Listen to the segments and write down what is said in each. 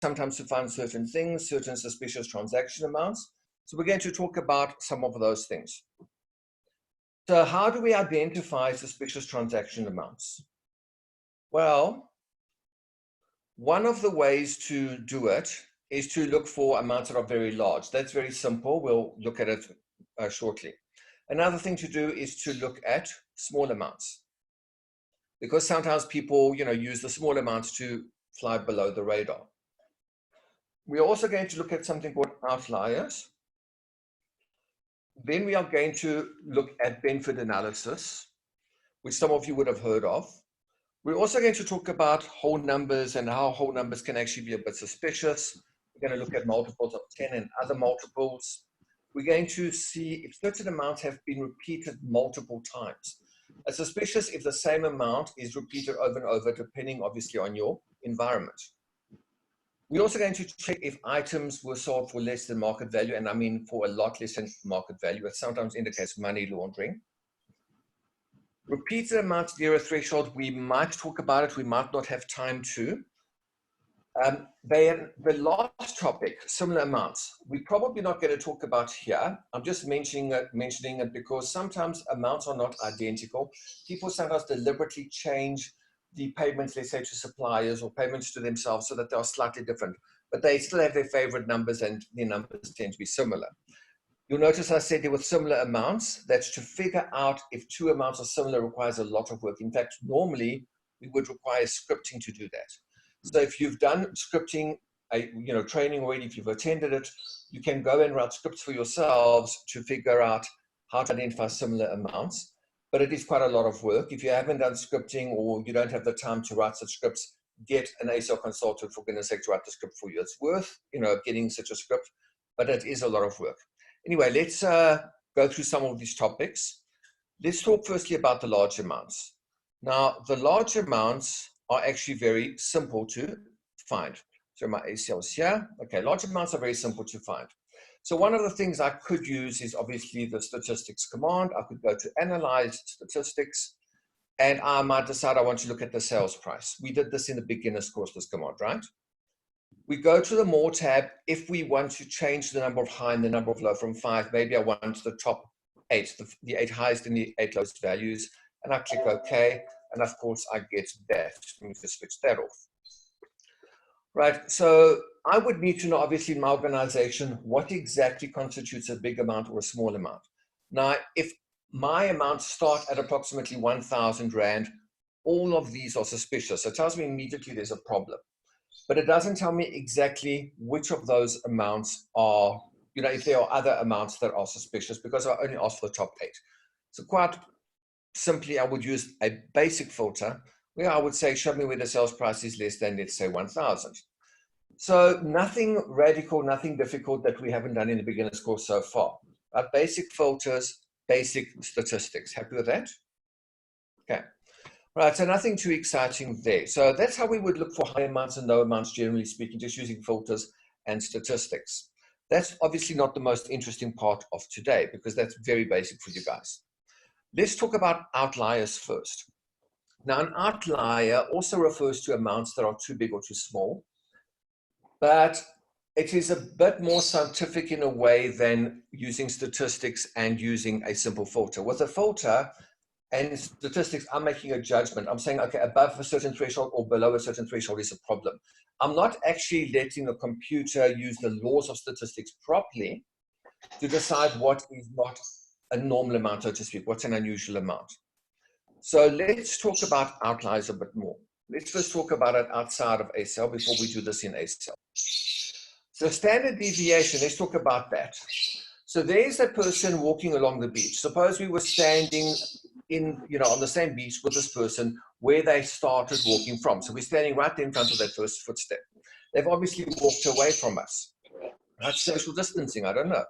sometimes to find certain things, certain suspicious transaction amounts. So we're going to talk about some of those things. So how do we identify suspicious transaction amounts? Well, one of the ways to do it is to look for amounts that are very large. That's very simple. We'll look at it shortly. Another thing to do is to look at small amounts, because sometimes people, use the small amounts to fly below the radar. We're also going to look at something called outliers. Then we are going to look at Benford analysis, which some of you would have heard of. We're also going to talk about whole numbers and how whole numbers can actually be a bit suspicious. We're going to look at multiples of 10 and other multiples. We're going to see if certain amounts have been repeated multiple times. It's suspicious if the same amount is repeated over and over, depending obviously on your environment. We're also going to check if items were sold for less than market value, and I mean for a lot less than market value. It sometimes indicates money laundering. Repeated amounts near a threshold, we might talk about it, we might not have time to. The last topic, similar amounts, we're probably not going to talk about here. I'm just mentioning it because sometimes amounts are not identical. People sometimes deliberately change the payments, let's say, to suppliers or payments to themselves so that they are slightly different, but they still have their favorite numbers and their numbers tend to be similar. You'll notice I said there were similar amounts. That's to figure out if two amounts are similar requires a lot of work. In fact, normally we would require scripting to do that. So if you've done scripting, training already, if you've attended it, you can go and write scripts for yourselves to figure out how to identify similar amounts. But it is quite a lot of work. If you haven't done scripting or you don't have the time to write such scripts, get an ACL consultant, for goodness sake, to write the script for you. It's worth, getting such a script, but it is a lot of work. Anyway, let's go through some of these topics. Let's talk firstly about the large amounts. Now, the large amounts are actually very simple to find. So my ACL is here. Okay, large amounts are very simple to find. So one of the things I could use is obviously the statistics command. I could go to analyze statistics, and I might decide I want to look at the sales price. We did this in the beginner's course, this command, right? We go to the more tab. If we want to change the number of high and the number of low from 5, maybe I want the top 8, the 8 highest and the 8 lowest values, and I click OK, and of course I get that. Let me just switch that off. Right, so I would need to know, obviously, in my organization, what exactly constitutes a big amount or a small amount. Now, if my amounts start at approximately 1,000 Rand, all of these are suspicious. So it tells me immediately there's a problem. But it doesn't tell me exactly which of those amounts are, if there are other amounts that are suspicious, because I only asked for the top 8. So quite simply, I would use a basic filter where I would say, show me where the sales price is less than, let's say, 1,000. So nothing radical, nothing difficult that we haven't done in the beginner's course so far. Basic filters, basic statistics. Happy with that? Okay. Right, so nothing too exciting there. So that's how we would look for high amounts and low amounts, generally speaking, just using filters and statistics. That's obviously not the most interesting part of today, because that's very basic for you guys. Let's talk about outliers first. Now, an outlier also refers to amounts that are too big or too small, but it is a bit more scientific in a way than using statistics and using a simple filter. With a filter and statistics, I'm making a judgment. I'm saying, okay, above a certain threshold or below a certain threshold is a problem. I'm not actually letting the computer use the laws of statistics properly to decide what is not a normal amount, so to speak, what's an unusual amount. So let's talk about outliers a bit more. Let's first talk about it outside of ACL before we do this in ACL. So standard deviation, let's talk about that. So there's a person walking along the beach. Suppose we were standing on the same beach with this person where they started walking from. So we're standing right there in front of that first footstep. They've obviously walked away from us. That's social distancing, I don't know.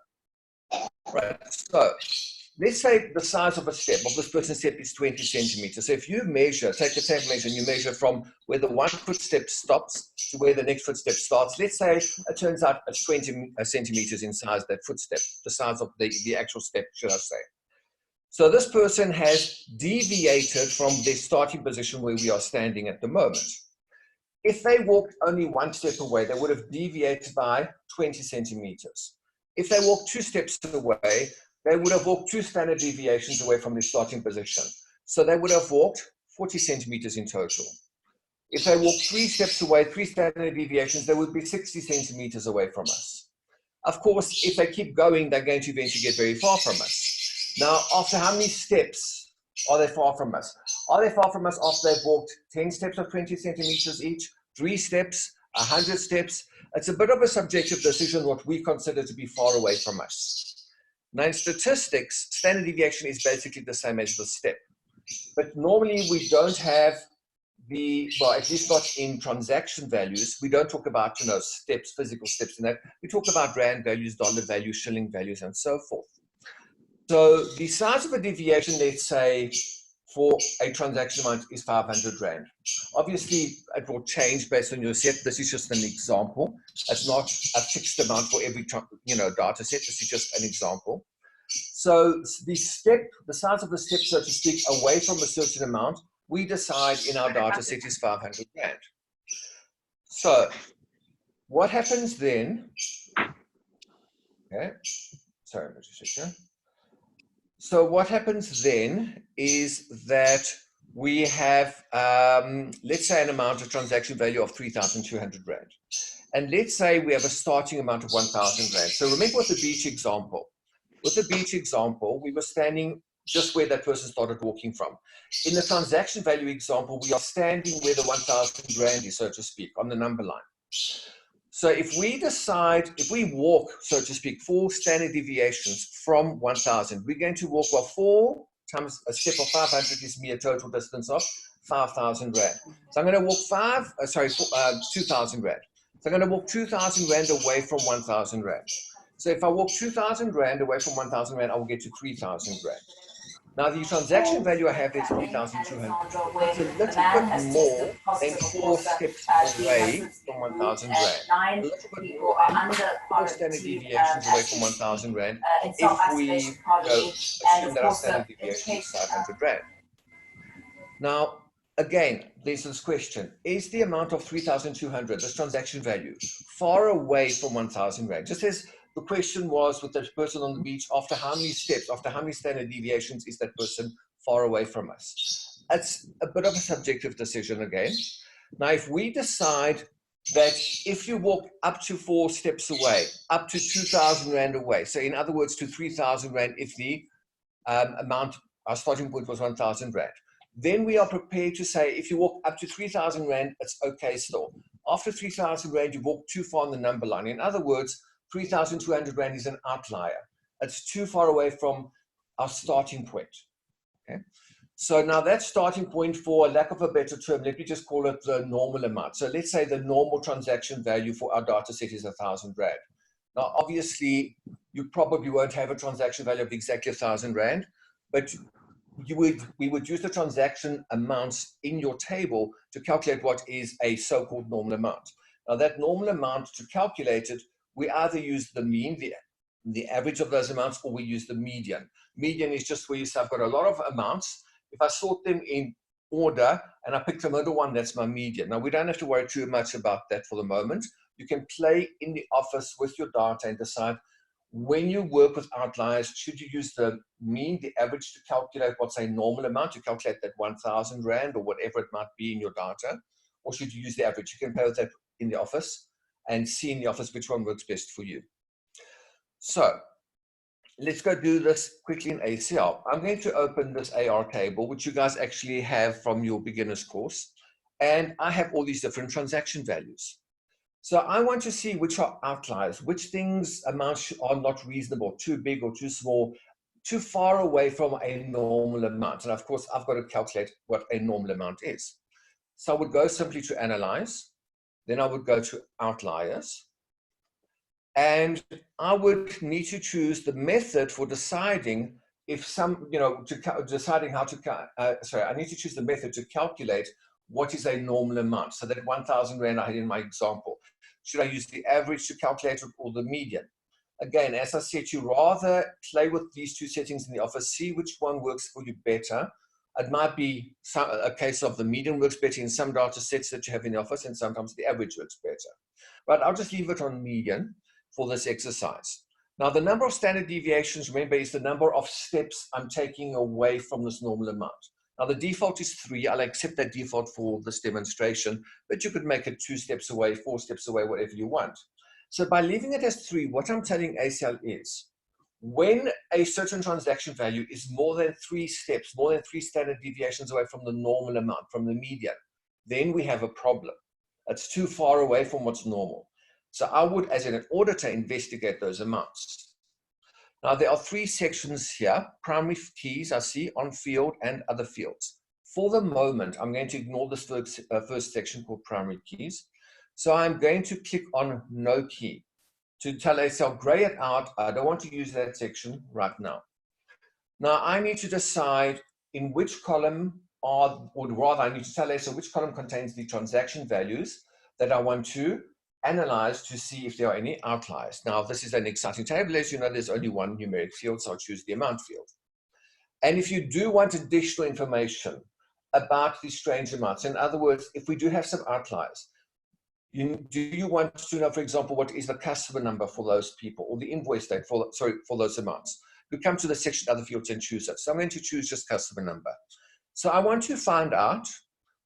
Right, so let's say the size of a step, of this person's step, is 20 centimeters. So if you measure, take the same measure, and you measure from where the one footstep stops to where the next footstep starts, let's say it turns out it's 20 centimeters in size, that footstep, the size of the actual step, should I say. So this person has deviated from their starting position where we are standing at the moment. If they walked only 1 step away, they would have deviated by 20 centimeters. If they walked 2 steps away, they would have walked 2 standard deviations away from their starting position. So they would have walked 40 centimeters in total. If they walked 3 steps away, 3 standard deviations, they would be 60 centimeters away from us. Of course, if they keep going, they're going to eventually get very far from us. Now, after how many steps are they far from us? Are they far from us after they've walked 10 steps of 20 centimeters each, 3 steps, 100 steps? It's a bit of a subjective decision what we consider to be far away from us. Now, in statistics, standard deviation is basically the same as the step. But normally we don't have well, at least not in transaction values. We don't talk about, steps, physical steps in that. We talk about rand values, dollar values, shilling values, and so forth. So the size of a deviation, let's say, for a transaction amount is 500 Rand. Obviously, it will change based on your set. This is just an example. It's not a fixed amount for every data set. This is just an example. So the size of the step, so to speak, away from a certain amount, we decide in our data set is 500 Rand. So what happens then? Okay, sorry, just a second. So what happens then is that we have, let's say, an amount of transaction value of 3,200 Rand. And let's say we have a starting amount of 1,000 Rand. So remember with the beach example. With the beach example, we were standing just where that person started walking from. In the transaction value example, we are standing where the 1,000 Rand is, so to speak, on the number line. So if we walk, so to speak, 4 standard deviations from 1,000, we're going to walk, 4 times a step of 500 gives me a total distance of 5,000 Rand. So I'm going to walk 2,000 Rand. So I'm going to walk 2,000 Rand away from 1,000 Rand. So if I walk 2,000 Rand away from 1,000 Rand, I will get to 3,000 Rand. Now the transaction value I have is 3,200. It's a little bit more than 4 steps away from 1,000 Rand. A little bit more than 4 standard deviations away from 1,000 Rand if we assume that our standard deviation is 500 Rand. Now, again, there's this question. Is the amount of 3,200, this transaction value, far away from 1,000 Rand? Just as the question was with the person on the beach, after how many steps, after how many standard deviations is that person far away from us? It's a bit of a subjective decision again. Now, if we decide that if you walk up to 4 steps away, up to 2,000 Rand away, so in other words, to 3,000 Rand, if the amount, our starting point was 1,000 Rand, then we are prepared to say if you walk up to 3,000 Rand, it's okay still. After 3,000 Rand, you walk too far on the number line. In other words, 3,200 Rand is an outlier. It's too far away from our starting point. Okay. So now that starting point, for lack of a better term, let me just call it the normal amount. So let's say the normal transaction value for our data set is 1,000 Rand. Now, obviously, you probably won't have a transaction value of exactly 1,000 Rand, but we would use the transaction amounts in your table to calculate what is a so-called normal amount. Now, that normal amount, to calculate it, we either use the mean, the average of those amounts, or we use the median. Median is just where you say, I've got a lot of amounts. If I sort them in order and I pick the middle one, that's my median. Now, we don't have to worry too much about that for the moment. You can play in the office with your data and decide when you work with outliers, should you use the mean, the average, to calculate what's a normal amount, to calculate that 1,000 Rand or whatever it might be in your data, or should you use the average? You can play with that in the office and see in the office which one works best for you. So let's go do this quickly in ACL. I'm going to open this AR table, which you guys actually have from your beginner's course. And I have all these different transaction values. So I want to see which are outliers, which things amounts are not reasonable, too big or too small, too far away from a normal amount. And of course, I've got to calculate what a normal amount is. So I would go simply to analyze. Then I would go to outliers. And I would need to choose the method for deciding if deciding how to, I need to choose the method to calculate what is a normal amount. So that 1,000 Rand I had in my example. Should I use the average to calculate it or the median? Again, as I said, you rather play with these two settings in the office, see which one works for you better. It might be a case of the median works better in some data sets that you have in the office, and sometimes the average works better. But I'll just leave it on median for this exercise. Now, the number of standard deviations, remember, is the number of steps I'm taking away from this normal amount. Now, the default is 3. I'll accept that default for this demonstration, but you could make it 2 steps away, 4 steps away, whatever you want. So by leaving it as 3, what I'm telling ACL is, when a certain transaction value is more than 3 steps, more than 3 standard deviations away from the normal amount, from the median, then we have a problem. It's too far away from what's normal. So I would, as an auditor, investigate those amounts. Now, there are 3 sections here: primary keys, I see, on field, and other fields. For the moment, I'm going to ignore this first section called primary keys. So I'm going to click on no key to tell ACL, gray it out. I don't want to use that section right now. Now, I need to decide in which column, or rather, I need to tell ACL which column contains the transaction values that I want to analyze to see if there are any outliers. Now, this is an exciting table. As you know, there's only one numeric field, so I'll choose the amount field. And if you do want additional information about these strange amounts, in other words, if we do have some outliers, do you want to know, for example, what is the customer number for those people, or the invoice date for those amounts? You come to the section other fields and choose it. So I'm going to choose just customer number. So I want to find out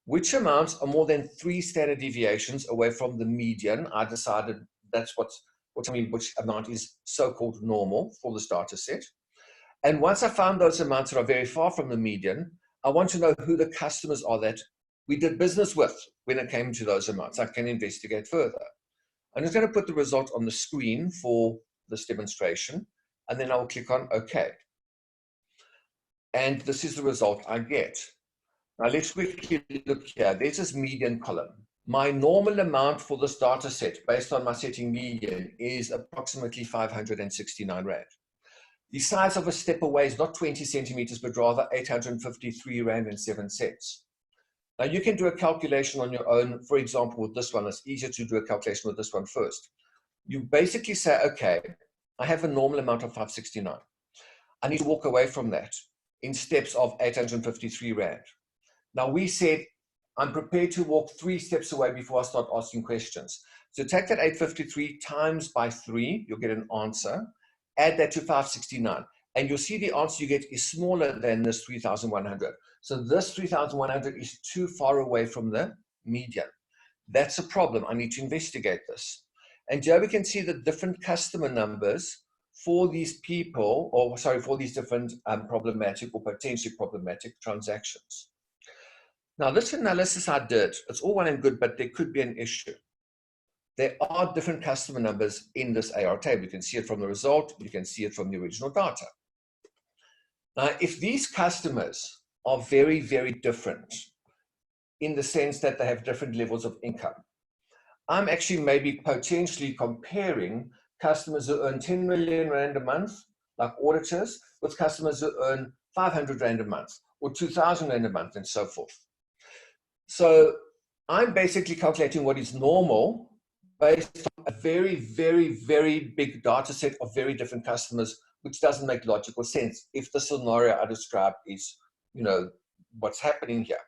which amounts are more than 3 standard deviations away from the median. I decided that's which amount is so-called normal for this data set. And once I found those amounts that are very far from the median, I want to know who the customers are that we did business with when it came to those amounts. I can investigate further. I'm just going to put the result on the screen for this demonstration, and then I'll click on OK. And this is the result I get. Now let's quickly look here. There's this median column. My normal amount for this data set, based on my setting median, is approximately 569 Rand. The size of a step away is not 20 centimeters, but rather 853 Rand and 7 cents. Now you can do a calculation on your own. For example, with this one, it's easier to do a calculation with this one first. You basically say, okay, I have a normal amount of 569. I need to walk away from that in steps of 853 Rand. Now we said, I'm prepared to walk 3 steps away before I start asking questions. So take that 853 times by 3, you'll get an answer. Add that to 569, and you'll see the answer you get is smaller than this 3,100. So this 3,100 is too far away from the median. That's a problem. I need to investigate this. And here we can see the different customer numbers for these people, or sorry, for these different problematic or potentially problematic transactions. Now, this analysis I did, it's all well and good, but there could be an issue. There are different customer numbers in this AR table. You can see it from the result. You can see it from the original data. Now, if these customers are very, very different in the sense that they have different levels of income, I'm actually maybe potentially comparing customers who earn 10 million Rand a month, like auditors, with customers who earn 500 Rand a month or 2,000 Rand a month and so forth. So I'm basically calculating what is normal based on a very, very, very big data set of very different customers, which doesn't make logical sense if the scenario I described is, what's happening here.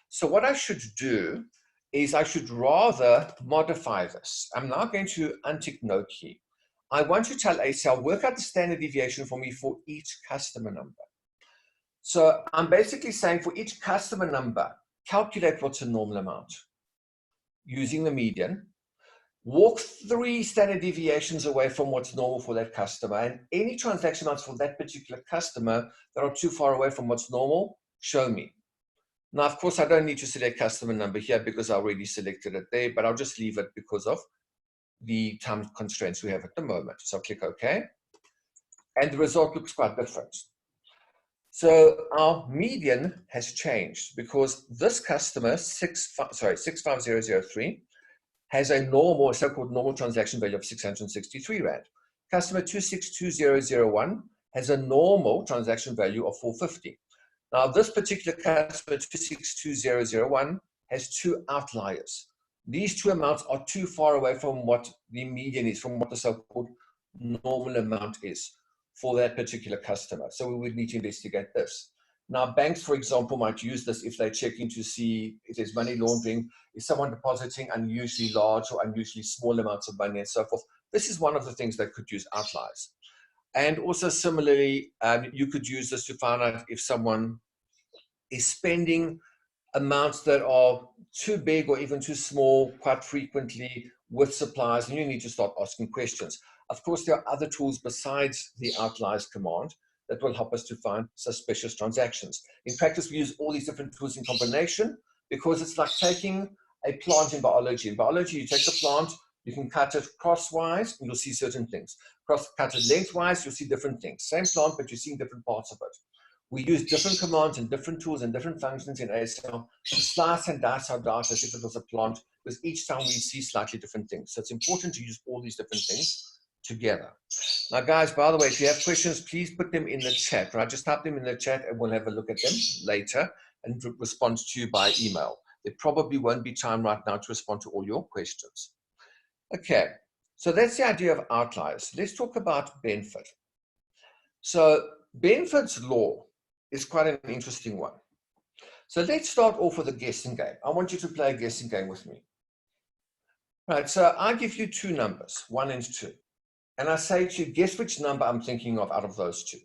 So what I should do is I should rather modify this. I'm now going to untick no key. I want to tell ACL, work out the standard deviation for me for each customer number. So I'm basically saying for each customer number, calculate what's a normal amount using the median. Walk 3 standard deviations away from what's normal for that customer, and any transaction amounts for that particular customer that are too far away from what's normal, show me. Now, of course, I don't need to select customer number here because I already selected it there, but I'll just leave it because of the time constraints we have at the moment. So I'll click OK, and the result looks quite different. So our median has changed because this customer, 65003, has a normal, so-called normal transaction value of 663 Rand. Customer 262001 has a normal transaction value of 450. Now, this particular customer, 262001, has 2 outliers. These 2 amounts are too far away from what the median is, from what the so-called normal amount is for that particular customer. So we would need to investigate this. Now, banks, for example, might use this if they're checking to see if there's money laundering, is someone depositing unusually large or unusually small amounts of money and so forth. This is one of the things they could use outliers. And also similarly, you could use this to find out if someone is spending amounts that are too big or even too small quite frequently with suppliers, and you need to start asking questions. Of course, there are other tools besides the outliers command that will help us to find suspicious transactions. In practice, we use all these different tools in combination because it's like taking a plant in biology. In biology, you take the plant, you can cut it crosswise, and you'll see certain things. Cut it lengthwise, you'll see different things. Same plant, but you're seeing different parts of it. We use different commands and different tools and different functions in ACL to slice and dice our data as if it was a plant, because each time we see slightly different things. So it's important to use all these different things together. Now, guys, by the way, if you have questions, please put them in the chat, right? Just type them in the chat and we'll have a look at them later and respond to you by email. There probably won't be time right now to respond to all your questions. Okay, so that's the idea of outliers. Let's talk about Benford. So Benford's Law is quite an interesting one. So let's start off with a guessing game. I want you to play a guessing game with me. Right, so I give you two numbers, 1 and 2. And I say to you, guess which number I'm thinking of out of those two.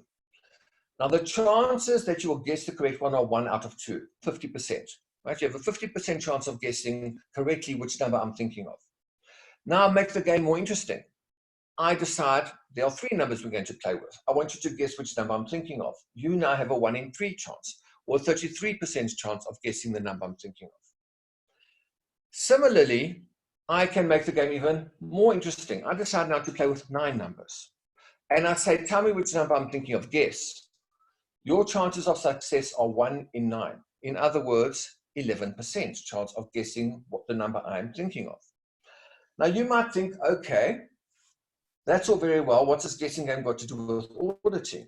Now, the chances that you will guess the correct one are 1 out of 2, 50%. Right? You have a 50% chance of guessing correctly which number I'm thinking of. Now, make the game more interesting. I decide there are 3 numbers we're going to play with. I want you to guess which number I'm thinking of. You now have a 1 in 3 chance, or 33% chance of guessing the number I'm thinking of. Similarly, I can make the game even more interesting. I decide now to play with 9 numbers. And I say, tell me which number I'm thinking of, guess. Your chances of success are 1 in 9. In other words, 11% chance of guessing what the number I'm thinking of. Now, you might think, okay, that's all very well. What's this guessing game got to do with auditing?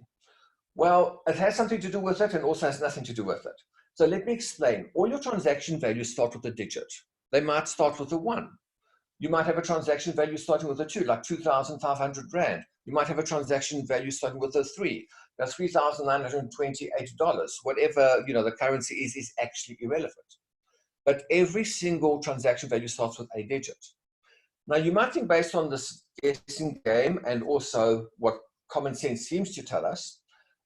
Well, it has something to do with it and also has nothing to do with it. So let me explain. All your transaction values start with a digit. They might start with a 1. You might have a transaction value starting with a 2, like 2,500 Rand. You might have a transaction value starting with a 3. That's $3,928. Whatever the currency is actually irrelevant. But every single transaction value starts with a digit. Now, you might think based on this guessing game and also what common sense seems to tell us,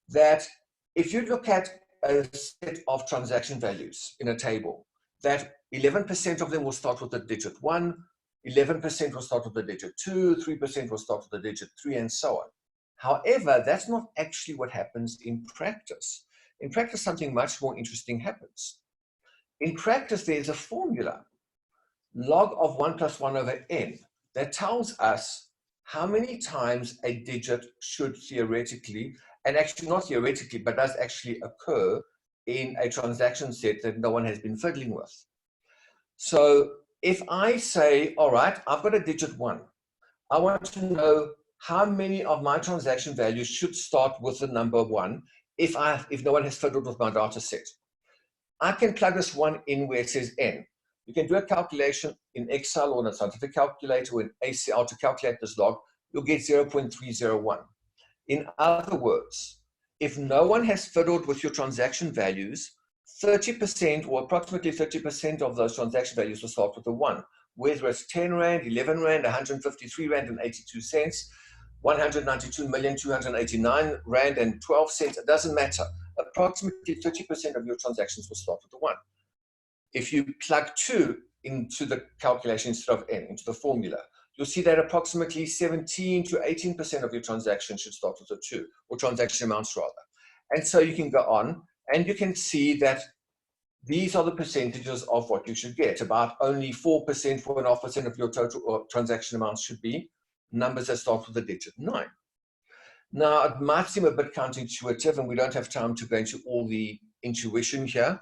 that if you look at a set of transaction values in a table, that 11% of them will start with the digit 1, 11% will start with the digit 2, 3% will start with the digit 3, and so on. However, that's not actually what happens in practice. In practice, something much more interesting happens. In practice, there's a formula, log of 1 plus 1 over n, that tells us how many times a digit should theoretically, and actually not theoretically, but does actually occur in a transaction set that no one has been fiddling with. So if I say, all right, I've got a digit 1, I want to know how many of my transaction values should start with the number 1 if no one has fiddled with my data set. I can plug this 1 in where it says n. You can do a calculation in Excel or in a scientific calculator or in ACL to calculate this log. You'll get 0.301. In other words, if no one has fiddled with your transaction values, 30% or approximately 30% of those transaction values will start with a 1, whether it's 10 Rand, 11 Rand, 153 Rand and 82 cents, 192,289 Rand and 12 cents, it doesn't matter. Approximately 30% of your transactions will start with a 1. If you plug 2 into the calculation instead of n, into the formula, you'll see that approximately 17 to 18% of your transactions should start with a 2, or transaction amounts rather. And so you can go on, and you can see that these are the percentages of what you should get. About only 4%, 4.5% of your total transaction amounts should be numbers that start with the digit 9. Now, it might seem a bit counterintuitive, and we don't have time to go into all the intuition here,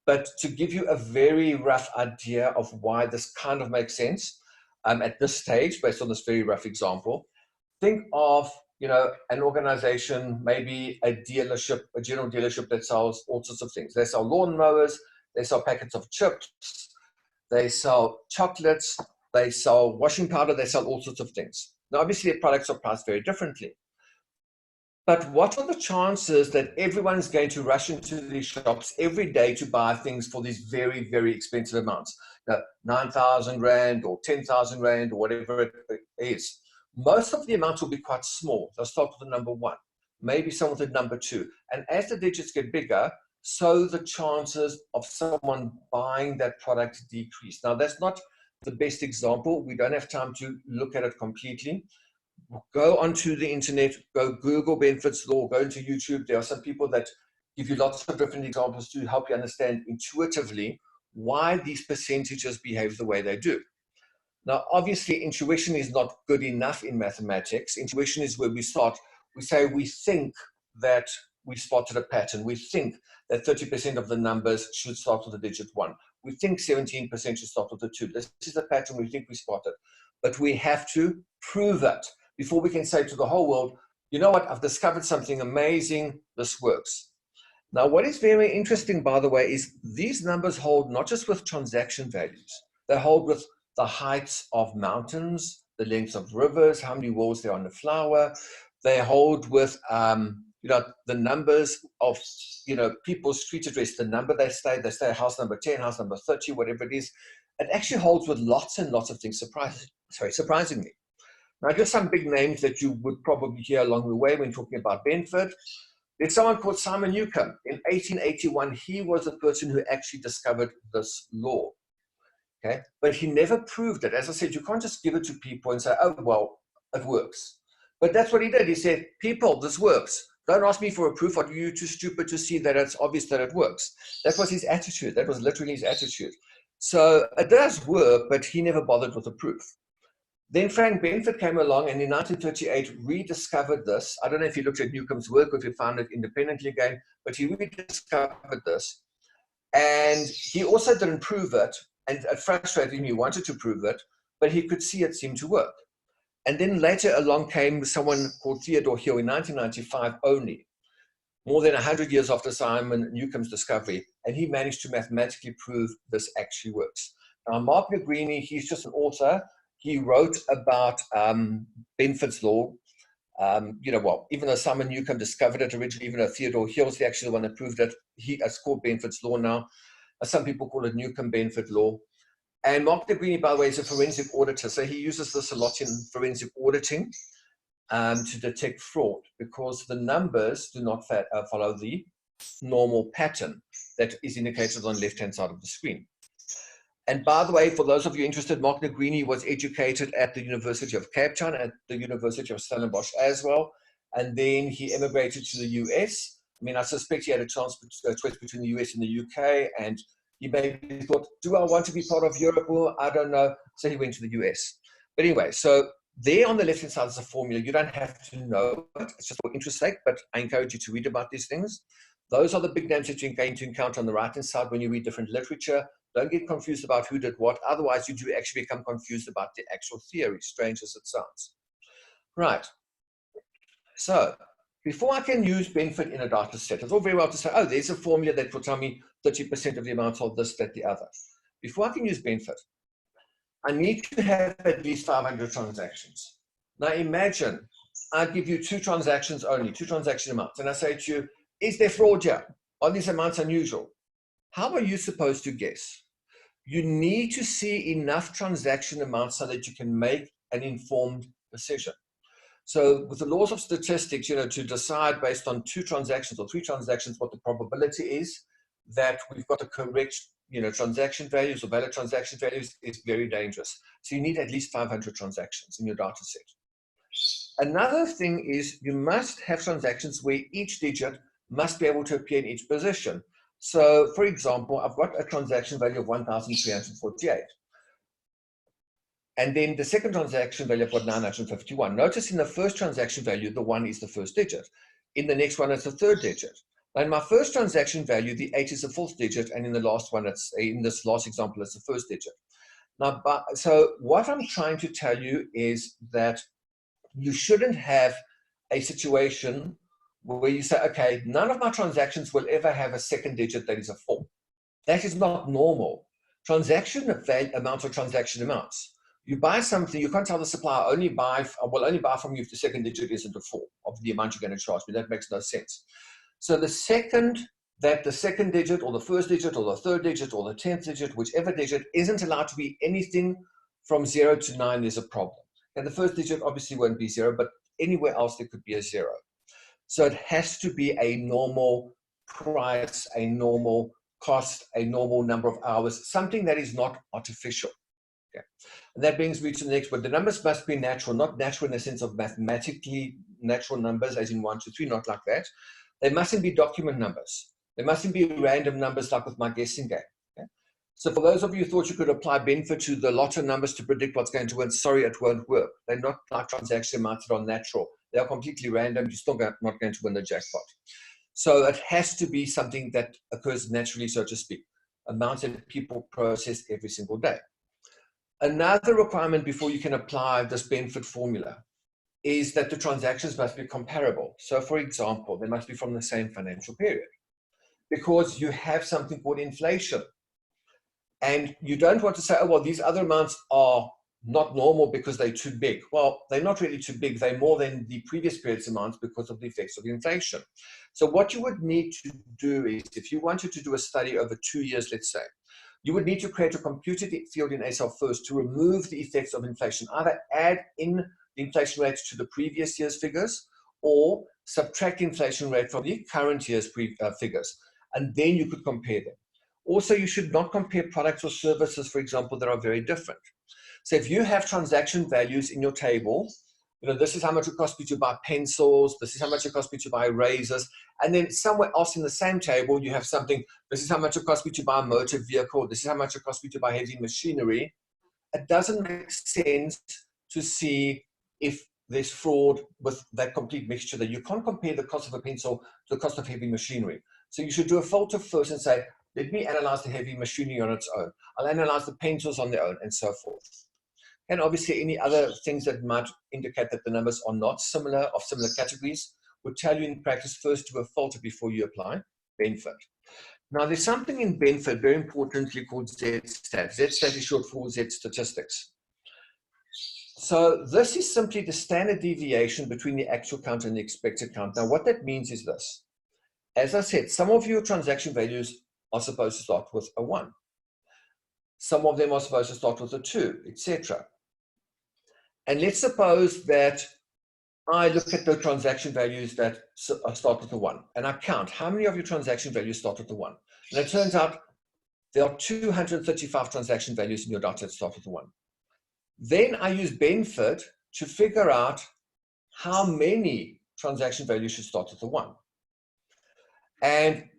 but to give you a very rough idea of why this kind of makes sense at this stage, based on this very rough example, think of an organization, maybe a dealership, a general dealership that sells all sorts of things. They sell lawnmowers, they sell packets of chips, they sell chocolates, they sell washing powder, they sell all sorts of things. Now, obviously, their products are priced very differently. But what are the chances that everyone's going to rush into these shops every day to buy things for these very, very expensive amounts? Now, 9,000 Rand or 10,000 Rand or whatever it is. Most of the amounts will be quite small. They'll start with the number 1, maybe some with the number 2. And as the digits get bigger, so the chances of someone buying that product decrease. Now, that's not the best example. We don't have time to look at it completely. Go onto the internet, go Google Benfords Law, go into YouTube. There are some people that give you lots of different examples to help you understand intuitively why these percentages behave the way they do. Now, obviously, intuition is not good enough in mathematics. Intuition is where we start. We say we think that we spotted a pattern. We think that 30% of the numbers should start with the digit 1. We think 17% should start with the 2. This is the pattern we think we spotted. But we have to prove it before we can say to the whole world, you know what, I've discovered something amazing, this works. Now, what is very interesting, by the way, is these numbers hold not just with transaction values, they hold with the heights of mountains, the lengths of rivers, how many walls there are on the flower. They hold with, the numbers of, people's street address, the number they stay at house number 10, house number 30, whatever it is. It actually holds with lots and lots of things, surprisingly. Now, just some big names that you would probably hear along the way when talking about Benford. There's someone called Simon Newcomb. In 1881, he was the person who actually discovered this law. Okay, but he never proved it. As I said, you can't just give it to people and say, oh, well, it works. But that's what he did. He said, people, this works. Don't ask me for a proof. Are you too stupid to see that it's obvious that it works? That was his attitude. That was literally his attitude. So it does work, but he never bothered with a proof. Then Frank Benford came along and in 1938 rediscovered this. I don't know if he looked at Newcomb's work or if he found it independently again, but he rediscovered this. And he also didn't prove it, and it frustrated him. He wanted to prove it, but he could see it seemed to work. And then later along came someone called Theodore Hill in 1995 only, more than 100 years after Simon Newcomb's discovery, and he managed to mathematically prove this actually works. Now, Mark Negrini, he's just an author. He wrote about Benfords Law. Even though Simon Newcomb discovered it originally, even though Theodore Hill's actually the one that proved it, it's called Benfords Law now. Some people call it Newcomb-Benford Law. And Mark Negrini, by the way, is a forensic auditor. So he uses this a lot in forensic auditing to detect fraud because the numbers do not follow the normal pattern that is indicated on the left-hand side of the screen. And by the way, for those of you interested, Mark Negrini was educated at the University of Cape Town, at the University of Stellenbosch as well. And then he emigrated to the US. I mean, I suspect he had a choice between the US and the UK. And he maybe thought, do I want to be part of Europe? Well, I don't know. So he went to the US. But anyway, so there on the left-hand side is a formula. You don't have to know it. It's just for interest sake, but I encourage you to read about these things. Those are the big names that you're going to encounter on the right-hand side when you read different literature. Don't get confused about who did what. Otherwise, you do actually become confused about the actual theory, strange as it sounds. Right. So before I can use Benford in a data set, it's all very well to say, oh, there's a formula that will tell me 30% of the amounts of this, that, the other. Before I can use Benford, I need to have at least 500 transactions. Now imagine I give you 2 transactions only, 2 transaction amounts, and I say to you, is there fraud here? Are these amounts unusual? How are you supposed to guess? You need to see enough transaction amounts so that you can make an informed decision. So with the laws of statistics, to decide based on 2 transactions or 3 transactions what the probability is that we've got the correct transaction values or valid transaction values is very dangerous. So you need at least 500 transactions in your data set. Another thing is you must have transactions where each digit must be able to appear in each position. So, for example, I've got a transaction value of 1,348. And then the second transaction value, I've got 951. Notice in the first transaction value, the 1 is the first digit. In the next one, it's the third digit. Now, in my first transaction value, the 8 is the fourth digit. And in the last one, in this last example, it's the first digit. Now, so what I'm trying to tell you is that you shouldn't have a situation where you say, okay, none of my transactions will ever have a second digit that is a 4. That is not normal. Transaction amounts are transaction amounts. You buy something, you can't tell the supplier will only buy from you if the second digit isn't a 4. the amount you're going to charge me. That makes no sense. So the second digit or the first digit or the third digit or the 10th digit, whichever digit, isn't allowed to be anything from 0 to 9, there's a problem. And the first digit obviously won't be 0, but anywhere else there could be a 0. So it has to be a normal price, a normal cost, a normal number of hours, something that is not artificial. Okay. And that brings me to the next one. The numbers must be natural, not natural in the sense of mathematically natural numbers, as in 1, 2, 3, not like that. They mustn't be document numbers. They mustn't be random numbers like with my guessing game. Okay. So for those of you who thought you could apply Benford to the lotto numbers to predict what's going to win, sorry, it won't work. They're not like transaction amounts that are natural. They are completely random. You're still not going to win the jackpot. So it has to be something that occurs naturally, so to speak, amounts that people process every single day. Another requirement before you can apply this Benford formula is that the transactions must be comparable. So for example, they must be from the same financial period, because you have something called inflation. And you don't want to say, oh, well, these other amounts are not normal because they're too big. Well, they're not really too big. They're more than the previous period's amounts because of the effects of inflation. So what you would need to do is, if you wanted to do a study over 2 years, let's say, you would need to create a computed field in ACL first to remove the effects of inflation, either add in the inflation rate to the previous year's figures or subtract inflation rate from the current year's figures, and then you could compare them. Also, you should not compare products or services, for example, that are very different. So if you have transaction values in your table, this is how much it cost me to buy pencils, this is how much it cost me to buy razors, and then somewhere else in the same table, you have something, this is how much it cost me to buy a motor vehicle, this is how much it cost me to buy heavy machinery. It doesn't make sense to see if there's fraud with that complete mixture that you can't compare the cost of a pencil to the cost of heavy machinery. So you should do a filter first and say, let me analyze the heavy machinery on its own. I'll analyze the pencils on their own, and so forth. And obviously any other things that might indicate that the numbers are not similar, of similar categories, would tell you in practice first do a filter before you apply Benford. Now there's something in Benford very importantly called Z-stat. Z-stat is short for Z statistics. So this is simply the standard deviation between the actual count and the expected count. Now what that means is this. As I said, some of your transaction values are supposed to start with a 1. Some of them are supposed to start with a 2, etc. And let's suppose that I look at the transaction values that start with a 1, and I count how many of your transaction values start with a 1. And it turns out there are 235 transaction values in your data that start with a 1. Then I use Benford to figure out how many transaction values should start with a 1. And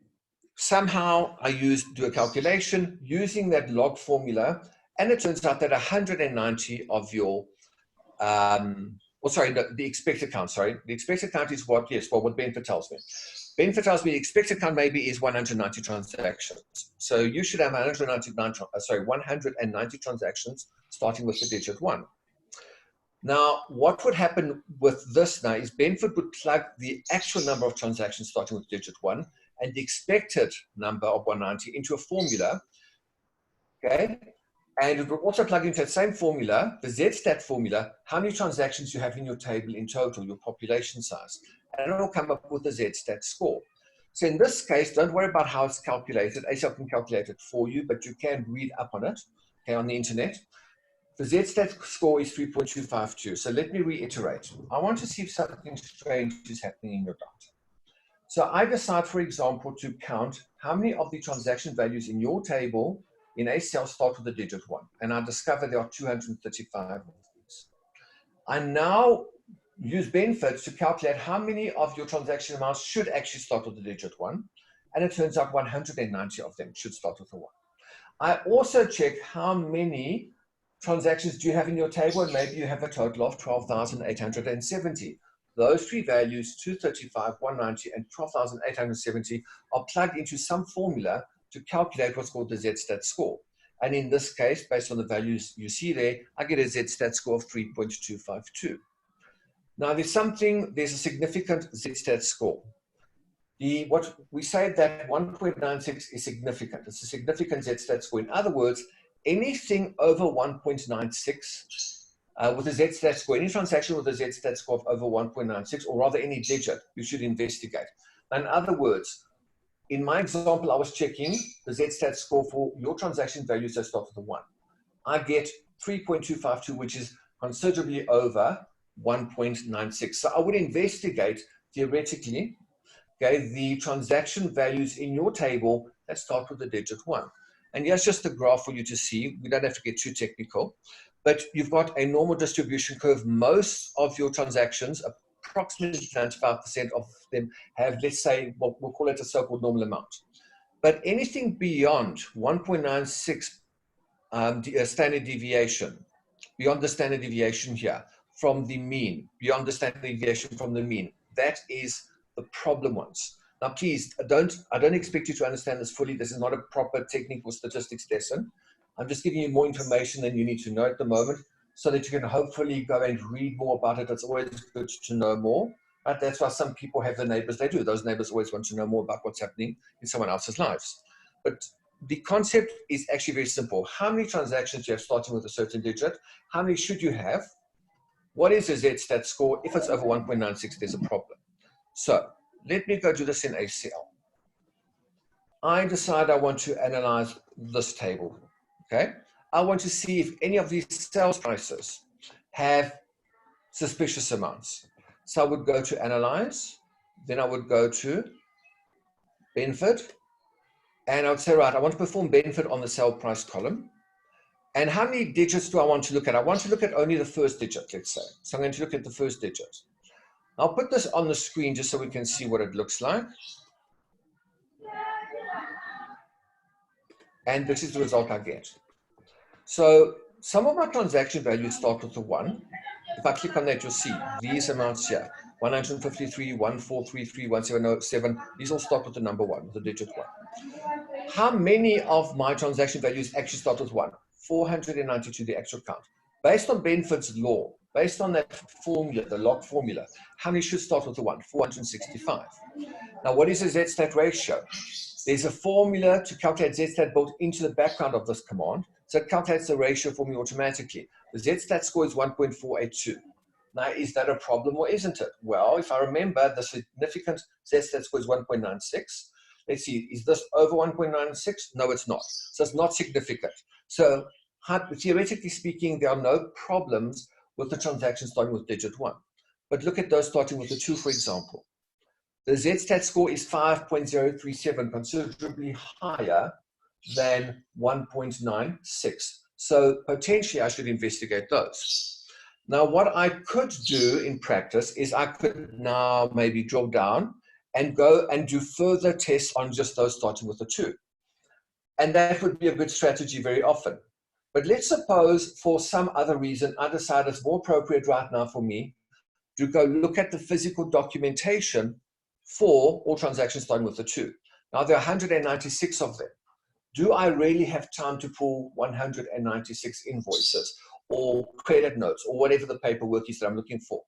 somehow I do a calculation using that log formula, and it turns out that 190 of your the expected count, the expected count is what Benford tells me. Benford tells me the expected count maybe is 190 transactions. So you should have 190 transactions starting with the digit 1. Now, what would happen with this now is Benford would plug the actual number of transactions starting with digit 1 and the expected number of 190 into a formula, okay? And it will also plug into that same formula, the Z-stat formula, how many transactions you have in your table in total, your population size. And it will come up with the Z-stat score. So in this case, don't worry about how it's calculated. ACL can calculate it for you, but you can read up on it, okay, on the internet. The Z-stat score is 3.252. So let me reiterate. I want to see if something strange is happening in your data. So I decide, for example, to count how many of the transaction values in your table in ACL start with the digit 1, and I discover there are 235 of these. I now use Benford to calculate how many of your transaction amounts should actually start with the digit 1, and it turns out 190 of them should start with a 1. I also check how many transactions do you have in your table, and maybe you have a total of 12,870. Those three values, 235, 190, and 12,870, are plugged into some formula to calculate what's called the Z-stat score. And in this case, based on the values you see there, I get a Z-stat score of 3.252. Now, there's a significant Z-stat score. What we say that 1.96 is significant. It's a significant Z-stat score. In other words, anything over 1.96 with a Z-stat score, any transaction with a Z-stat score of over 1.96, or rather any digit, you should investigate. In other words, in my example, I was checking the Z-stat score for your transaction values that start with a 1. I get 3.252, which is considerably over 1.96. So I would investigate, theoretically, okay, the transaction values in your table that start with the digit 1. And here's just a graph for you to see. We don't have to get too technical, but you've got a normal distribution curve. Most of your transactions, approximately 95% of them have, let's say, we'll call it a so-called normal amount. But anything beyond 1.96 standard deviation, beyond the standard deviation here from the mean, beyond the standard deviation from the mean, that is the problem ones. Now, please, I don't expect you to understand this fully. This is not a proper technical statistics lesson. I'm just giving you more information than you need to know at the moment so that you can hopefully go and read more about it. It's always good to know more. Right? That's why some people have the neighbors they do. Those neighbors always want to know more about what's happening in someone else's lives. But the concept is actually very simple. How many transactions do you have starting with a certain digit? How many should you have? What is a Z-stat score? If it's over 1.96, there's a problem. So let me go do this in ACL. I decide I want to analyze this table, okay? I want to see if any of these sales prices have suspicious amounts. So I would go to Analyze, then I would go to Benford, and I would say, right, I want to perform Benford on the sale price column. And how many digits do I want to look at? I want to look at only the first digit, let's say. So I'm going to look at the first digit. I'll put this on the screen just so we can see what it looks like. And this is the result I get. So some of my transaction values start with a 1. If I click on that, you'll see these amounts here. 153, 1433, 1707. These all start with the number 1, with the digit 1. How many of my transaction values actually start with 1? 492, the actual count. Based on Benfords Law, based on that formula, the log formula, how many should start with a 1? 465. Now, what is a Z-stat ratio? There's a formula to calculate Z-stat built into the background of this command. So it calculates the ratio for me automatically. The Z-stat score is 1.482. Now, is that a problem or isn't it? Well, if I remember, the significant Z-stat score is 1.96. Let's see, is this over 1.96? No, it's not. So it's not significant. So theoretically speaking, there are no problems with the transaction starting with digit 1. But look at those starting with a 2, for example. The Z-stat score is 5.037, considerably higher than 1.96. So potentially I should investigate those. Now, what I could do in practice is I could now maybe drill down and go and do further tests on just those starting with a 2. And that would be a good strategy very often. But let's suppose for some other reason, I decide it's more appropriate right now for me to go look at the physical documentation for all transactions starting with a 2. Now, there are 196 of them. Do I really have time to pull 196 invoices or credit notes or whatever the paperwork is that I'm looking for?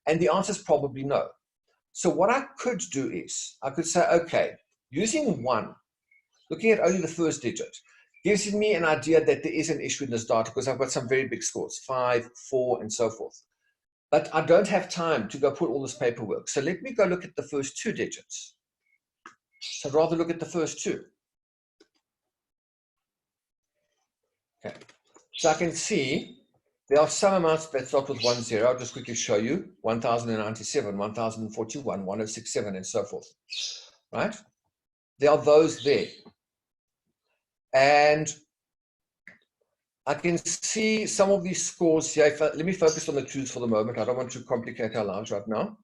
And the answer is probably no. So what I could do is I could say, okay, using 1, looking at only the first digit, gives me an idea that there is an issue in this data because I've got some very big scores, 5, 4, and so forth. But I don't have time to go put all this paperwork. So let me go look at the first 2 digits. So I'd rather look at the first 2. Okay. So I can see there are some amounts that start with 10. I'll just quickly show you. 1097, 1041, 1067, and so forth. Right? There are those there. And I can see some of these scores here. Let me focus on the 2s for the moment. I don't want to complicate our lives right now.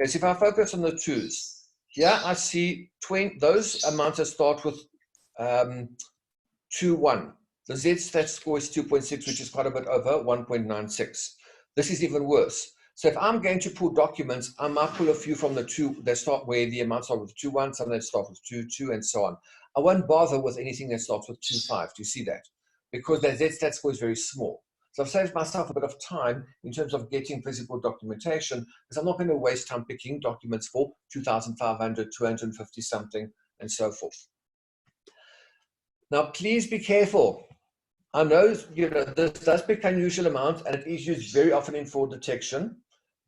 Okay, so if I focus on the 2s, here I see those amounts that start with 2, 1. The Z-stat score is 2.6, which is quite a bit over 1.96. This is even worse. So if I'm going to pull documents, I might pull a few from the 2 that start where the amounts start with 2, 1, some that start with 2, 2, and so on. I won't bother with anything that starts with 2, 5. Do you see that? Because that Z-stat score is very small. So I've saved myself a bit of time in terms of getting physical documentation because I'm not going to waste time picking documents for 2,500, 250 something, and so forth. Now, please be careful. I know, this does pick unusual amounts and it is used very often in fraud detection,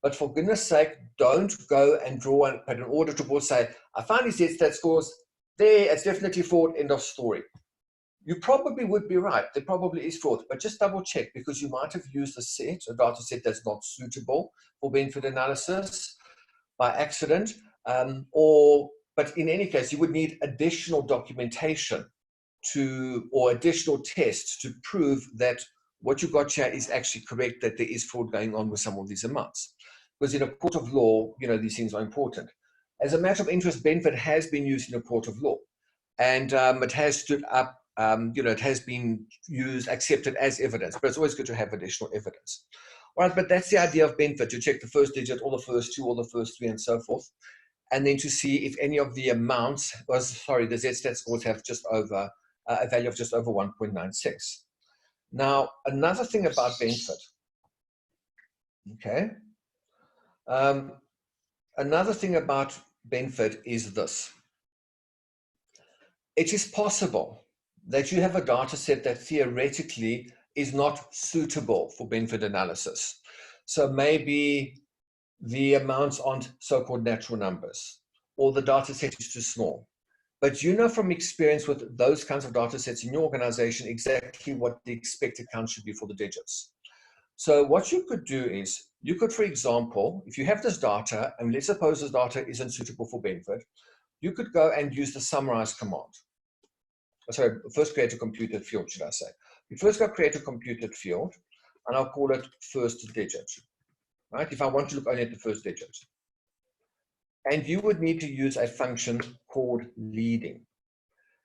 but for goodness sake, don't go and draw an audit report, say, I found these Z-stat scores, there, it's definitely fraud, end of story. You probably would be right, there probably is fraud, but just double check, because you might have used a data set that's not suitable for benefit analysis by accident, but in any case, you would need additional documentation or additional tests to prove that what you got here is actually correct, that there is fraud going on with some of these amounts. Because in a court of law, these things are important. As a matter of interest, Benford has been used in a court of law, and it has stood up, it has been used, accepted as evidence, but it's always good to have additional evidence. All right, but that's the idea of Benford. You check the first digit, or the first two, or the first three, and so forth, and then to see if any of the amounts, the Z-stat scores have just over a value of just over 1.96. Now, another thing about Benford, okay? Another thing about Benford is this. It is possible that you have a data set that theoretically is not suitable for Benford analysis. So maybe the amounts aren't so-called natural numbers, or the data set is too small. But from experience with those kinds of data sets in your organization exactly what the expected count should be for the digits. So what you could do is, you could, for example, if you have this data, and let's suppose this data isn't suitable for Benford, you could go and use the summarize command. Sorry, first create a computed field, should I say. You first go create a computed field, and I'll call it first digit, right? If I want to look only at the first digit. And you would need to use a function called leading.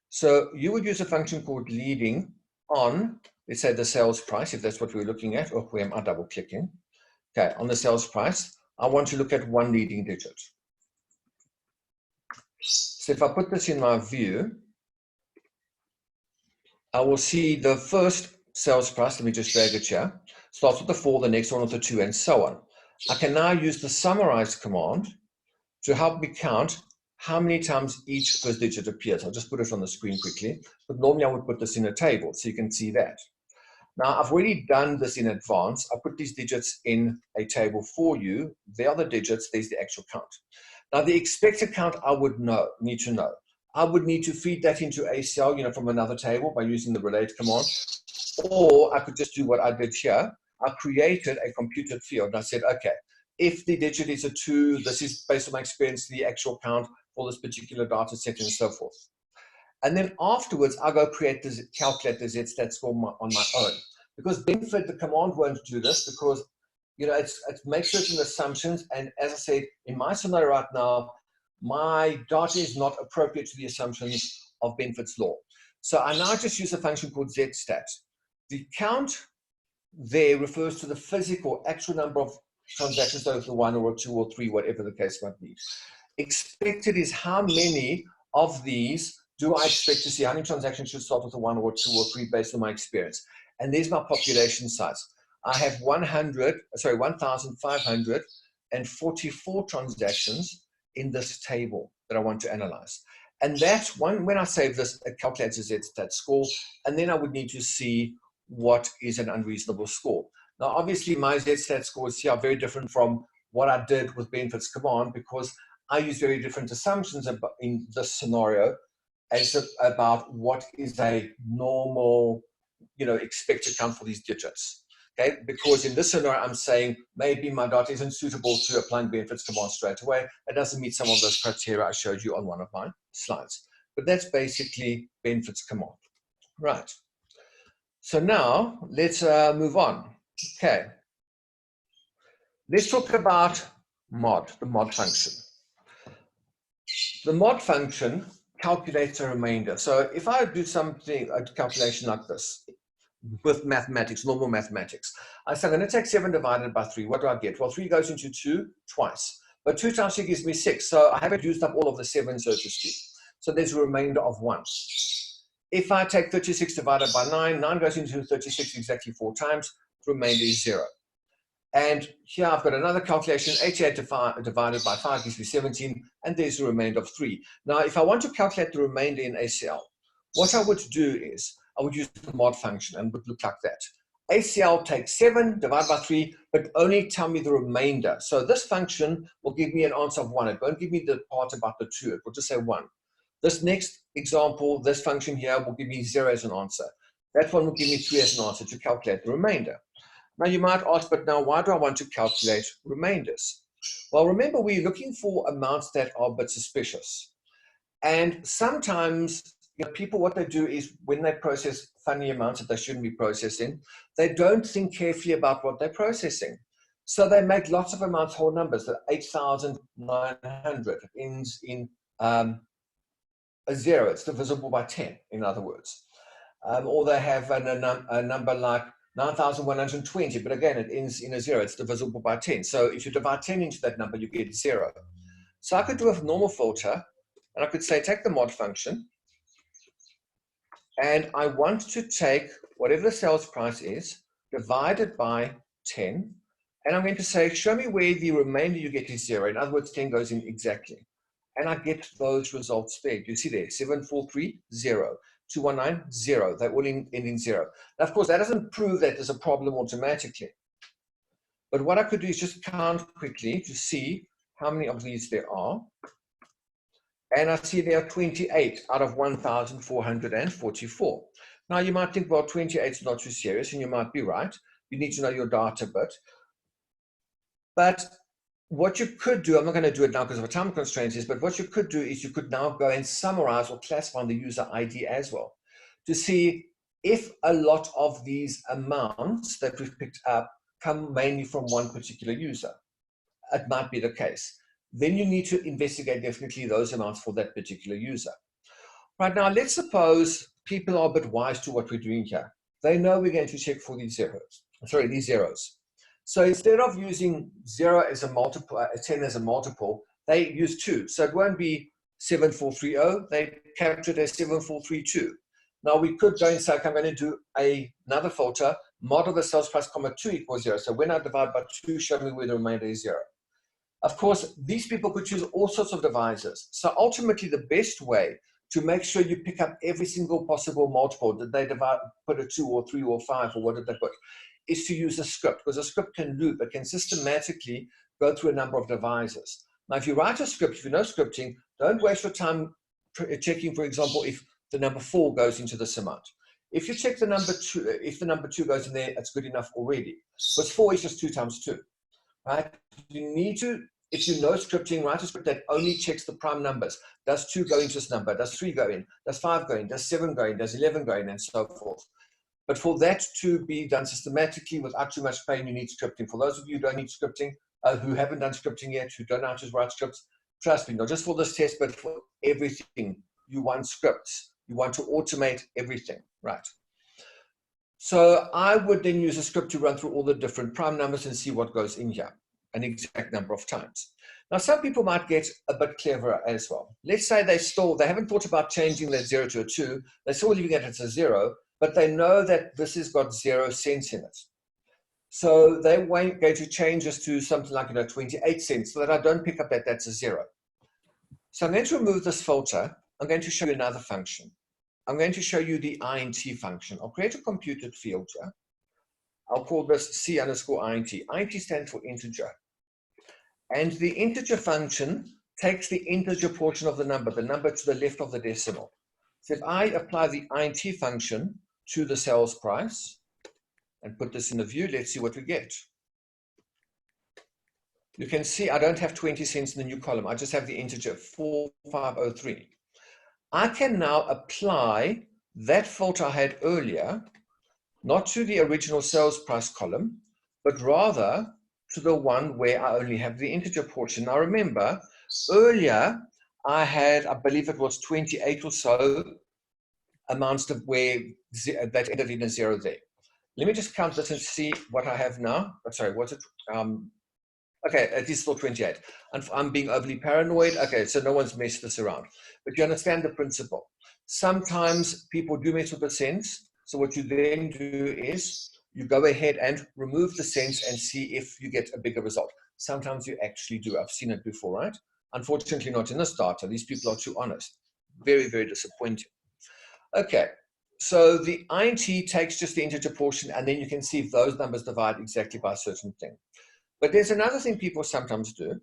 So you would use a function called leading on, let's say, the sales price, if that's what we're looking at. Oh, where am I double clicking? Okay, on the sales price, I want to look at one leading digit. So if I put this in my view, I will see the first sales price, let me just drag it here, starts with the 4, the next one with the 2, and so on. I can now use the summarize command to help me count how many times each first digit appears. I'll just put it on the screen quickly, but normally I would put this in a table so you can see that. Now, I've already done this in advance. I put these digits in a table for you. There are the digits, there's the actual count. Now, the expected count I would need to know. I would need to feed that into ACL, from another table by using the relate command, or I could just do what I did here. I created a computed field, and I said, okay, if the digit is a 2, this is based on my experience, the actual count for this particular data set and so forth. And then afterwards, I go calculate the Z-stat score on my own. Because Benford, the command won't do this because, it makes certain assumptions. And as I said, in my scenario right now, my data is not appropriate to the assumptions of Benford's law. So I now just use a function called Z-stat. The count there refers to the physical actual number of transactions over 1 or 2 or 3, whatever the case might be. Expected is how many of these do I expect to see? How many transactions should start with a 1 or 2 or 3 based on my experience? And there's my population size. I have 1,544 transactions in this table that I want to analyze. And that one, when I save this, it calculates a Z-stat score, and then I would need to see what is an unreasonable score. Now, obviously, my Z-stat scores here are very different from what I did with Benford's command, because I use very different assumptions in this scenario about what is a normal, expected count for these digits. Okay, because in this scenario, I'm saying maybe my data isn't suitable to applying Benford's command straight away. It doesn't meet some of those criteria I showed you on one of my slides. But that's basically Benford's command. Right. So now let's move on. Okay. Let's talk about the mod function. The mod function calculates a remainder. So if I do a calculation like this with mathematics, normal mathematics, I say I'm going to take 7 divided by 3. What do I get? Well, 3 goes into 2 twice, but 2 times 3 gives me 6. So I haven't used up all of the 7, so to speak. So there's a remainder of 1. If I take 36 divided by 9, 9 goes into 36 exactly 4 times. The remainder is 0. And here I've got another calculation, 88 divided by 5 gives me 17, and there's a remainder of 3. Now, if I want to calculate the remainder in ACL, what I would do is I would use the mod function and it would look like that. ACL takes 7, divide by 3, but only tell me the remainder. So this function will give me an answer of 1. It won't give me the part about the 2. It will just say 1. This next example, this function here will give me 0 as an answer. That one will give me 3 as an answer to calculate the remainder. Now you might ask, but now why do I want to calculate remainders? Well, remember, we're looking for amounts that are a bit suspicious. And sometimes, people, what they do is when they process funny amounts that they shouldn't be processing, they don't think carefully about what they're processing. So they make lots of amounts whole numbers. The 8,900 ends in a 0. It's divisible by 10, in other words. Or they have a number like 9,120, but again, it ends in a 0. It's divisible by 10. So if you divide 10 into that number, you get 0. So I could do a normal filter, and I could say, take the mod function, and I want to take whatever the sales price is, divided by 10, and I'm going to say, show me where the remainder you get is 0. In other words, 10 goes in exactly. And I get those results there. You see there, 743, 0. 219, 0. They all end in 0. Now, of course, that doesn't prove that there's a problem automatically. But what I could do is just count quickly to see how many of these there are. And I see there are 28 out of 1,444. Now, you might think, well, 28 is not too serious, and you might be right. You need to know your data a bit. But what you could do, I'm not going to do it now because of a time constraint, but what you could do is you could now go and summarize or classify the user ID as well to see if a lot of these amounts that we've picked up come mainly from one particular user. It might be the case. Then you need to investigate definitely those amounts for that particular user. Right now, let's suppose people are a bit wise to what we're doing here. They know we're going to check for these zeros. So instead of using 0 as a multiple, 10 as a multiple, they use 2. So it won't be 7430, they capture it as 7432. Now we could go and say, okay, I'm going to do another filter, model the sales price, comma 2 equals 0. So when I divide by 2, show me where the remainder is 0. Of course, these people could choose all sorts of divisors. So ultimately, the best way to make sure you pick up every single possible multiple, did they put a 2 or 3 or 5, or what did they put, is to use a script, because a script can loop. It can systematically go through a number of divisors. Now, if you write a script, if you know scripting, don't waste your time checking, for example, if the number 4 goes into this amount. If you check the number 2, if the number 2 goes in there, it's good enough already. Because 4 is just 2 times 2, right? You need to, if you know scripting, write a script that only checks the prime numbers. Does 2 go into this number? Does 3 go in? Does 5 go in? Does 7 go in? Does 11 go in? And so forth. But for that to be done systematically without too much pain, you need scripting. For those of you who don't need scripting, who haven't done scripting yet, who don't know how to write scripts, trust me, not just for this test, but for everything, you want scripts. You want to automate everything, right? So I would then use a script to run through all the different prime numbers and see what goes in here, an exact number of times. Now, some people might get a bit cleverer as well. Let's say they haven't thought about changing that 0 to a 2. They're still leaving it as a 0, but they know that this has got 0 cents in it. So they're going to change this to something like 28 cents, so that I don't pick up that that's a 0. So I'm going to remove this filter. I'm going to show you another function. I'm going to show you the int function. I'll create a computed field here. I'll call this C_int. int stands for integer. And the integer function takes the integer portion of the number to the left of the decimal. So if I apply the int function to the sales price and put this in the view, let's see what we get. You can see I don't have 20 cents in the new column. I just have the integer 4503. I can now apply that filter I had earlier, not to the original sales price column, but rather to the one where I only have the integer portion. Now remember, earlier I had, I believe it was 28 or so amounts of where that ended in a 0 there. Let me just count this and see what I have now. Oh, sorry, what's it? Okay, it is still 28. I'm being overly paranoid. Okay, so no one's messed this around. But you understand the principle. Sometimes people do mess with the cents. So what you then do is you go ahead and remove the cents and see if you get a bigger result. Sometimes you actually do. I've seen it before, right? Unfortunately, not in this data. These people are too honest. Very, very disappointing. Okay, So the INT takes just the integer portion, and then you can see if those numbers divide exactly by a certain thing. But there's another thing people sometimes do.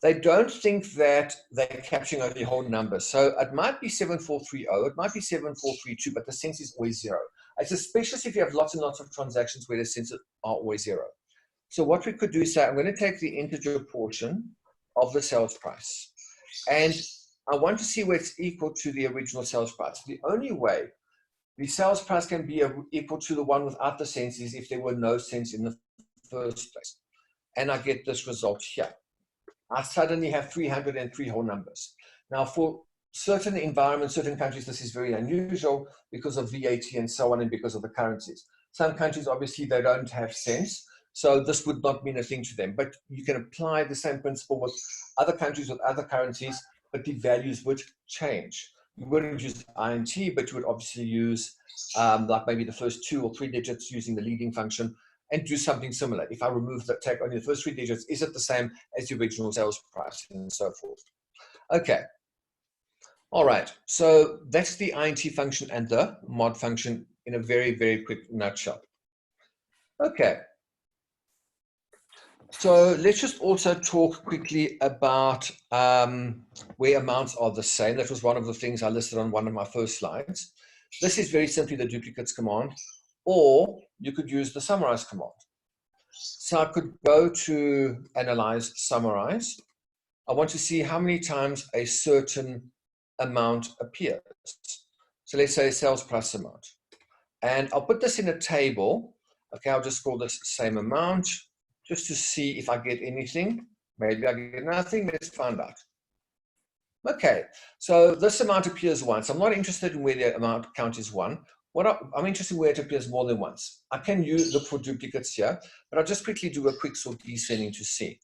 They don't think that they're capturing only whole numbers. So it might be 7430, it might be 7432, but the sense is always zero. It's especially if you have lots and lots of transactions where the senses are always zero. So what we could do is say, I'm going to take the integer portion of the sales price, and I want to see where it's equal to the original sales price. The only way the sales price can be equal to the one without the cents is if there were no cents in the first place. And I get this result here. I suddenly have 303 whole numbers. Now, for certain environments, certain countries, this is very unusual because of VAT and so on, and because of the currencies. Some countries, obviously, they don't have cents, so this would not mean a thing to them. But you can apply the same principle with other countries with other currencies, but the values would change. You wouldn't use INT, but you would obviously use like maybe the first 2 or 3 digits using the leading function, and do something similar. If I remove the take only the first 3 digits, is it the same as the original sales price, and so forth? Okay. All right. So that's the INT function and the mod function in a very, very quick nutshell. Okay. So let's just also talk quickly about where amounts are the same. That was one of the things I listed on one of my first slides. This is very simply the duplicates command, or you could use the summarize command. So I could go to analyze, summarize. I want to see how many times a certain amount appears. So let's say sales price amount. And I'll put this in a table. Okay, I'll just call this same amount just to see if I get anything. Maybe I get nothing. Let's find out. Okay, so this amount appears once. I'm not interested in where the amount count is 1. I'm interested in where it appears more than once. I can look for duplicates here, but I'll just quickly do a quick sort descending to see.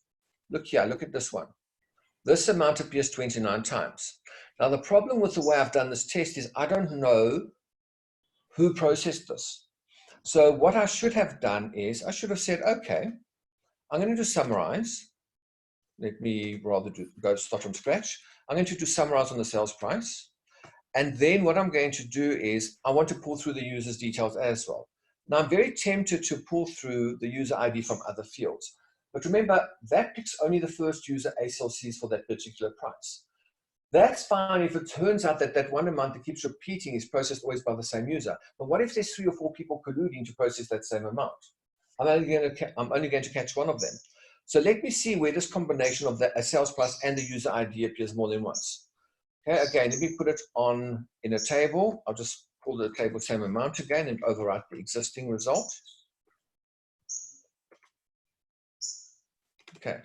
Look here, look at this one. This amount appears 29 times. Now, the problem with the way I've done this test is I don't know who processed this. So what I should have done is I should have said, okay, I'm going to summarize. Let me rather start from scratch. I'm going to do summarize on the sales price. And then what I'm going to do is I want to pull through the user's details as well. Now, I'm very tempted to pull through the user ID from other fields. But remember, that picks only the first user ACL sees for that particular price. That's fine if it turns out that that one amount that keeps repeating is processed always by the same user. But what if there's 3 or 4 people colluding to process that same amount? I'm only going to catch one of them. So let me see where this combination of a sales price and the user ID appears more than once. Okay, again, let me put it in a table. I'll just pull the table same amount again and overwrite the existing result. Okay,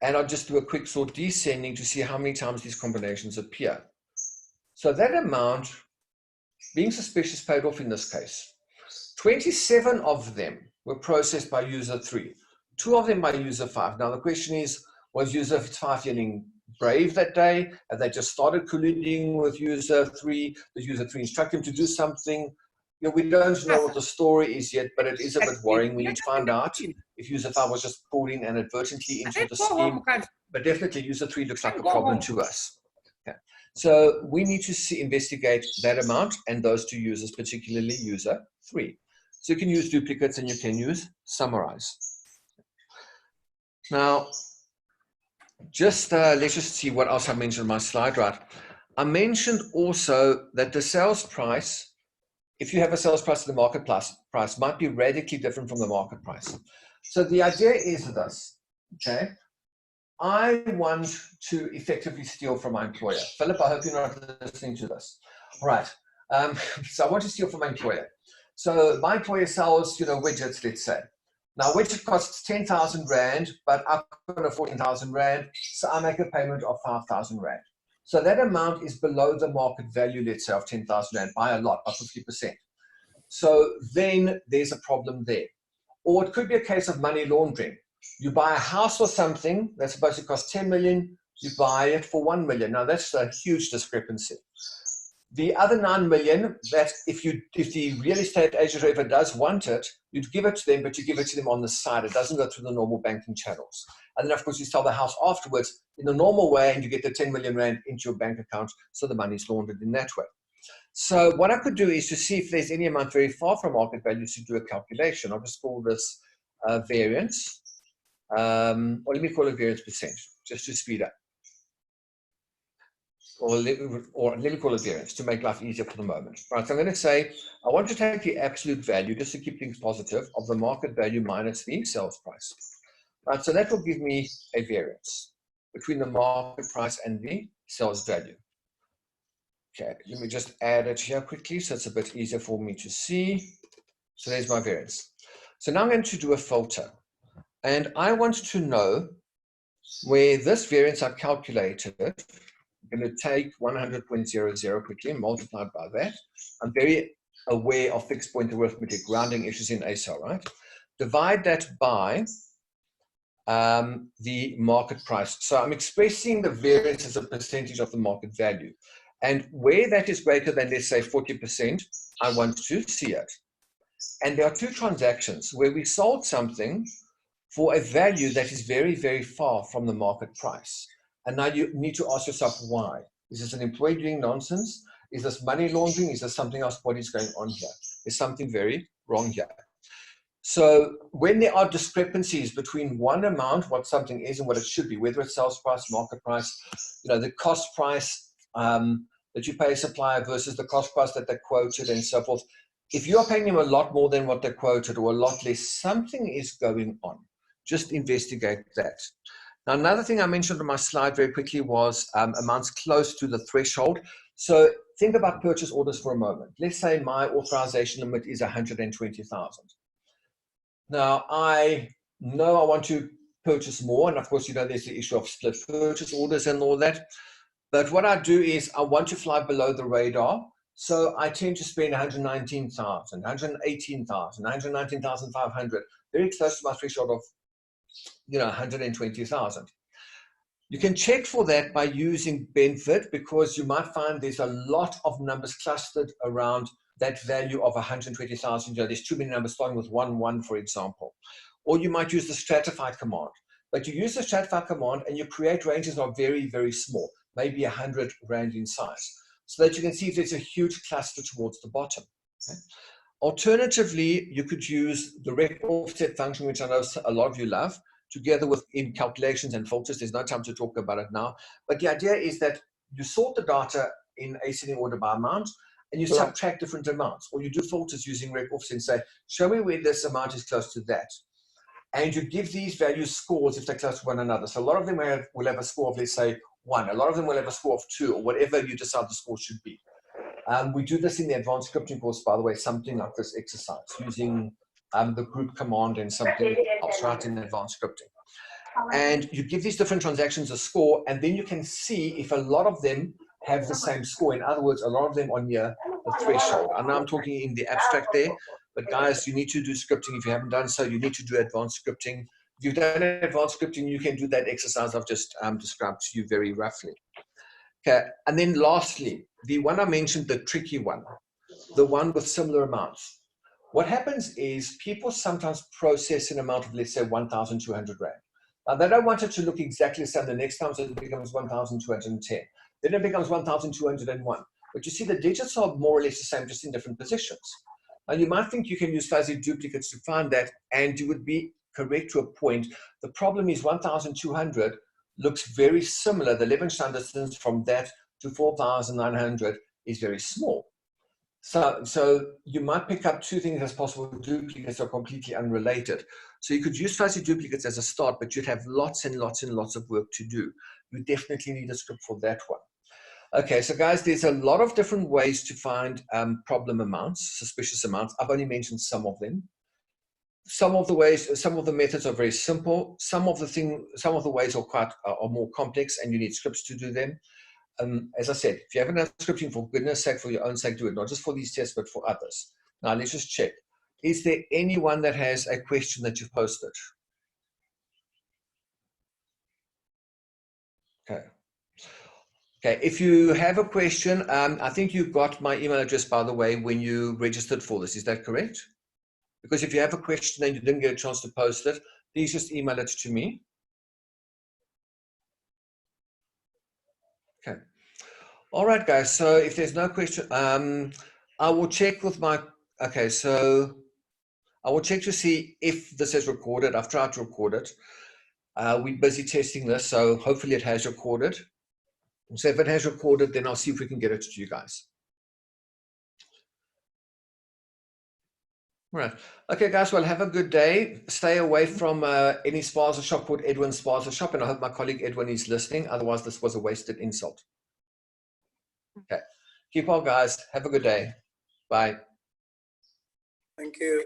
and I'll just do a quick sort descending to see how many times these combinations appear. So that amount, being suspicious, paid off in this case. 27 of them were processed by user 3, 2 of them by user 5. Now the question is, was user 5 feeling brave that day? And they just started colluding with user 3? The user 3 instructed him to do something? You know, we don't know what the story is yet, but it is a bit worrying. We need to find out if user 5 was just pulled in inadvertently into the scheme. But definitely user 3 looks like a problem to us. Okay. So we need to investigate that amount and those 2 users, particularly user 3. So you can use duplicates and you can use summarize. Now, let's just see what else I mentioned on my slide, right? I mentioned also that the sales price, if you have a sales price and the market price, might be radically different from the market price. So the idea is this, okay? I want to effectively steal from my employer. Philip, I hope you're not listening to this. All right. So I want to steal from my employer. So my employer sells, widgets, let's say. Now, widget costs 10,000 Rand, but I've got 14,000 Rand, so I make a payment of 5,000 Rand. So that amount is below the market value, let's say, of 10,000 Rand by a lot, by 50%. So then there's a problem there. Or it could be a case of money laundering. You buy a house or something that's supposed to cost 10 million, you buy it for 1 million. Now, that's a huge discrepancy. The other 9 million, that if the real estate agent or whoever does want it, you'd give it to them, but you give it to them on the side. It doesn't go through the normal banking channels. And then, of course, you sell the house afterwards in the normal way, and you get the 10 million Rand into your bank account, so the money's laundered in that way. So what I could do is to see if there's any amount very far from market value to do a calculation. I'll just call this variance, or let me call it variance percentage, just to speed up. Or let me call it variance to make life easier for the moment. Right, so I'm going to say, I want to take the absolute value, just to keep things positive, of the market value minus the sales price. Right, so that will give me a variance between the market price and the sales value. Okay, let me just add it here quickly so it's a bit easier for me to see. So there's my variance. So now I'm going to do a filter. And I want to know where this variance I've calculated. I'm going to take 100.00 quickly and multiply it by that. I'm very aware of fixed point arithmetic, rounding issues in ACL, right? Divide that by the market price. So I'm expressing the variance as a percentage of the market value. And where that is greater than, let's say, 40%, I want to see it. And there are two transactions where we sold something for a value that is very, very far from the market price. And now you need to ask yourself why. Is this an employee doing nonsense? Is this money laundering? Is there something else? What is going on here? There's something very wrong here. So when there are discrepancies between one amount, what something is and what it should be, whether it's sales price, market price, the cost price that you pay a supplier versus the cost price that they quoted and so forth. If you are paying them a lot more than what they quoted or a lot less, something is going on. Just investigate that. Now, another thing I mentioned on my slide very quickly was amounts close to the threshold. So think about purchase orders for a moment. Let's say my authorization limit is 120,000. Now, I know I want to purchase more. And of course, there's the issue of split purchase orders and all that. But what I do is I want to fly below the radar. So I tend to spend 119,000, 118,000, 119,500, very close to my threshold of 120,000. You can check for that by using Benford, because you might find there's a lot of numbers clustered around that value of 120,000. There's too many numbers starting with 1, for example. Or you might use the stratify command. But you use the stratify command and you create ranges that are very, very small, maybe 100 rand in size, so that you can see if there's a huge cluster towards the bottom. Okay? Alternatively, you could use the rec offset function, which I know a lot of you love, together with in calculations and filters. There's no time to talk about it now. But the idea is that you sort the data in ascending order by amount, and you subtract different amounts, or you do filters using rec offset and say, show me where this amount is close to that. And you give these values scores if they're close to one another. So a lot of them will have a score of, let's say, 1. A lot of them will have a score of 2, or whatever you decide the score should be. We do this in the advanced scripting course, by the way, something like this exercise, using the group command and something else, right, in advanced scripting. And you give these different transactions a score, and then you can see if a lot of them have the same score. In other words, a lot of them are near the threshold. I know I'm talking in the abstract there, but guys, you need to do scripting. If you haven't done so, you need to do advanced scripting. If you've done advanced scripting, you can do that exercise I've just described to you very roughly. Okay, and then lastly, the one I mentioned, the tricky one, the one with similar amounts. What happens is people sometimes process an amount of, let's say, 1,200 Rand. Now, they don't want it to look exactly the same the next time, so it becomes 1,210. Then it becomes 1,201. But you see, the digits are more or less the same, just in different positions. Now, you might think you can use fuzzy duplicates to find that, and you would be correct to a point. The problem is 1,200 looks very similar. The Levenstein distance from that to 4,900 is very small. So you might pick up two things as possible duplicates are completely unrelated. So you could use fuzzy duplicates as a start, but you'd have lots and lots and lots of work to do. You definitely need a script for that one. Okay, so guys, there's a lot of different ways to find problem amounts, suspicious amounts. I've only mentioned some of them. Some of the methods are very simple. Some of the ways are more complex, and you need scripts to do them. As I said, if you haven't done scripting, for goodness sake, for your own sake, do it. Not just for these tests, but for others. Now, let's just check. Is there anyone that has a question that you've posted? Okay. Okay, if you have a question, I think you got my email address, by the way, when you registered for this. Is that correct? Because if you have a question and you didn't get a chance to post it, please just email it to me. Okay. All right, guys. So if there's no question, I will check with my, okay, so I will check to see if this is recorded. I've tried to record it. We're busy testing this, so hopefully it has recorded. So if it has recorded, then I'll see if we can get it to you guys. All right. Okay, guys, well, have a good day. Stay away from any spaza shop called Edwin's Spaza Shop, and I hope my colleague Edwin is listening. Otherwise, this was a wasted insult. Okay. Keep on, guys. Have a good day. Bye. Thank you.